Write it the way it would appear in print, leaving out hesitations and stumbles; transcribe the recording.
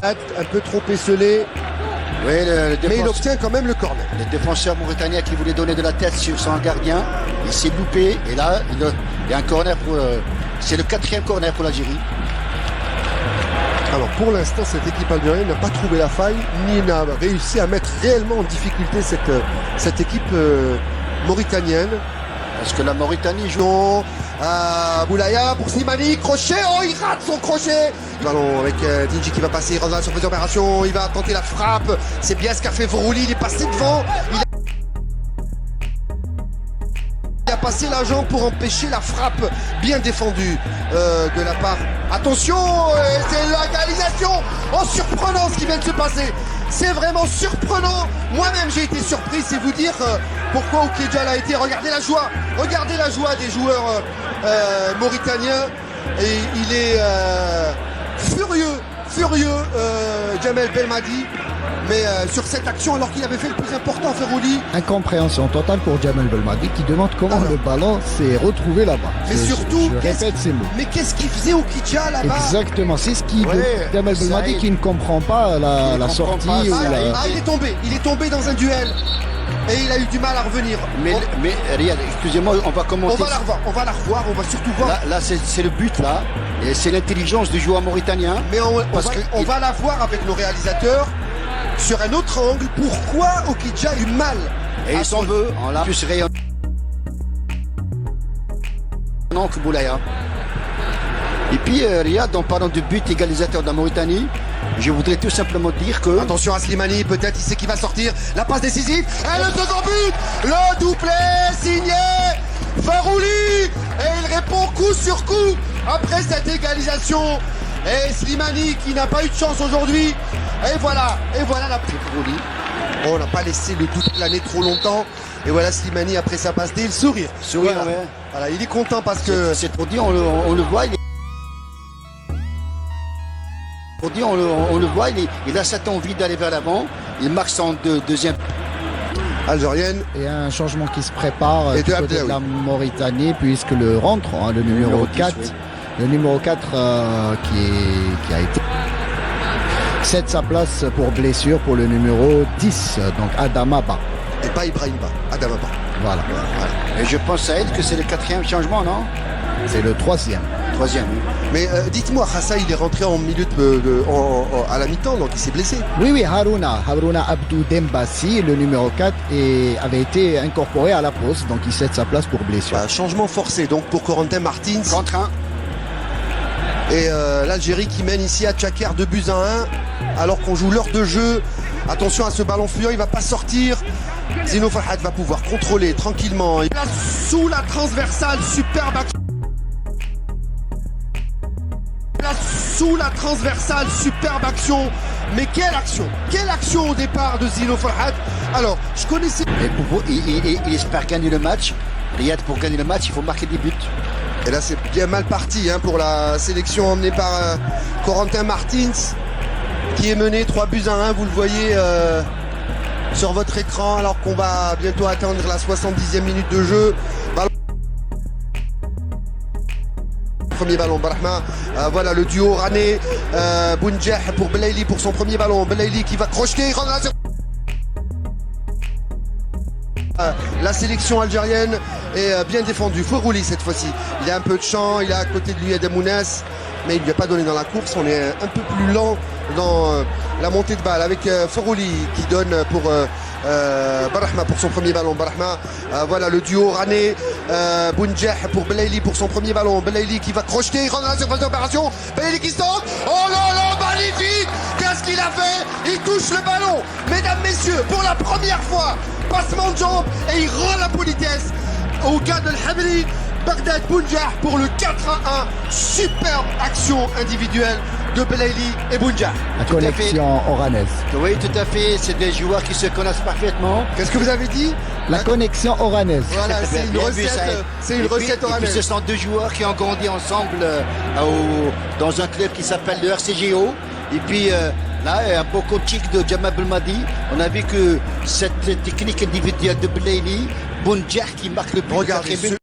Un peu trop esselé. Oui, mais il obtient quand même le corner. Le défenseur mauritanien qui voulait donner de la tête sur son gardien, il s'est loupé. Et là, il y a un corner pour... c'est le 4e corner pour l'Algérie. Alors pour l'instant, cette équipe algérienne n'a pas trouvé la faille, ni n'a réussi à mettre réellement en difficulté cette équipe mauritanienne. Parce que la Mauritanie joue... Boulaya pour Slimani, crochet, oh il rate son crochet. Ballon avec Dinji qui va passer, il rentre dans la surface d'opération, il va tenter la frappe. C'est bien ce qu'a fait Forouli, il est passé devant. Il a passé la jambe pour empêcher la frappe bien défendue de la part. Attention, c'est l'égalisation. Oh, surprenant ce qui vient de se passer. C'est vraiment surprenant. Moi-même j'ai été surpris, c'est vous dire pourquoi Okedjal a été. Regardez la joie des joueurs mauritaniens. Et il est furieux, Jamel Belmadi. Mais sur cette action, alors qu'il avait fait le plus important, Forouli. Incompréhension totale pour Jamel Belmadi qui demande comment le ballon s'est retrouvé là-bas. Mais surtout, je répète ces mots. Mais qu'est-ce qu'il faisait Okedjal là-bas? Exactement, c'est ce qui Jamel Belmadi qui ne comprend pas la sortie. Il est tombé dans un duel. Et il a eu du mal à revenir. Mais Riyad, excusez-moi, on va commenter. On va la revoir, on va surtout voir. Là c'est le but là. Et c'est l'intelligence du joueur mauritanien. Mais on va la voir avec nos réalisateurs sur un autre angle. Pourquoi Okedjal a eu mal? Et il s'en veut en là plus rayonnant que Boulaya. Et puis Riyad, en parlant de but égalisateur de la Mauritanie, je voudrais tout simplement dire que... Attention à Slimani, peut-être il sait qu'il va sortir. La passe décisive, et le second but. Le doublé signé Forouli. Et il répond coup sur coup après cette égalisation. Et Slimani qui n'a pas eu de chance aujourd'hui. Et voilà la Forouli. On n'a pas laissé le doute planer trop longtemps. Et voilà Slimani après sa passe D, le sourire. Voilà. Ouais. Voilà, il est content parce que... C'est pour dire, on le voit, on le voit, il a cette envie d'aller vers l'avant. Il marque son deuxième algérienne. Et un changement qui se prépare du côté de la Mauritanie, puisque le rentre, le numéro 4, oui. Le numéro 4 qui a été cède sa place pour blessure pour le numéro 10, donc Adama Ba. Et pas Ibrahim Ba, Adama Ba. Voilà. Et je pense à elle que c'est le 4e changement, non? C'est le 3e. Oui. Mais dites-moi, Hassa, il est rentré en milieu à la mi-temps, donc il s'est blessé. Oui, Harouna Abdou Dembassi, le numéro 4, avait été incorporé à la pause, donc il cède sa place pour blessure. Changement forcé donc pour Corentin Martins. Contre 1. Et l'Algérie qui mène ici à Tchaker 2-1, alors qu'on joue l'heure de jeu. Attention à ce ballon fuyant, il ne va pas sortir. Zino Farhad va pouvoir contrôler tranquillement. Là, sous la transversale, superbe action. Mais quelle action au départ de Zino Farhad. Alors je connaissais. Il espère gagner le match. Riyad, pour gagner le match il faut marquer des buts. Et là c'est bien mal parti pour la sélection emmenée par Corentin Martins, qui est mené 3-1, vous le voyez sur votre écran, alors qu'on va bientôt atteindre la 70e minute de jeu. Premier ballon, Brahma, voilà le duo Rané, Bounjah pour Belaïli pour son premier ballon. Belaïli qui va crocheter, il rentre dans la sélection algérienne est bien défendue. Forouli cette fois-ci, il a un peu de champ, il a à côté de lui Adamounas, mais il ne lui a pas donné dans la course. On est un peu plus lent dans la montée de balle avec Forouli qui donne pour Brahma pour son premier ballon. Brahma, voilà le duo Rané, Bounjah pour Belaïli pour son premier ballon. Belaïli qui va crocheter, il rentre dans la surface d'opération. Belaïli qui saute. Oh là là, magnifique! Qu'est-ce qu'il a fait? Il touche le ballon. Mesdames, messieurs, pour la première fois, passement de jambe et il rend la politesse au gars de l'Habri. Bagdad Bounjah pour le 4-1. Superbe action individuelle de Belaïli et Bounjah. La connexion oranaise. Oui, tout à fait. C'est des joueurs qui se connaissent parfaitement. Qu'est-ce que vous avez dit? La connexion oranaise. Voilà, c'est une recette oranaise. Et puis ce sont deux joueurs qui ont grandi ensemble dans un club qui s'appelle le RCGO. Et puis là, un beau coaching de Jamel Belmadi. On a vu que cette technique individuelle de Belaïli, Bounjah qui marque le but. Regardez.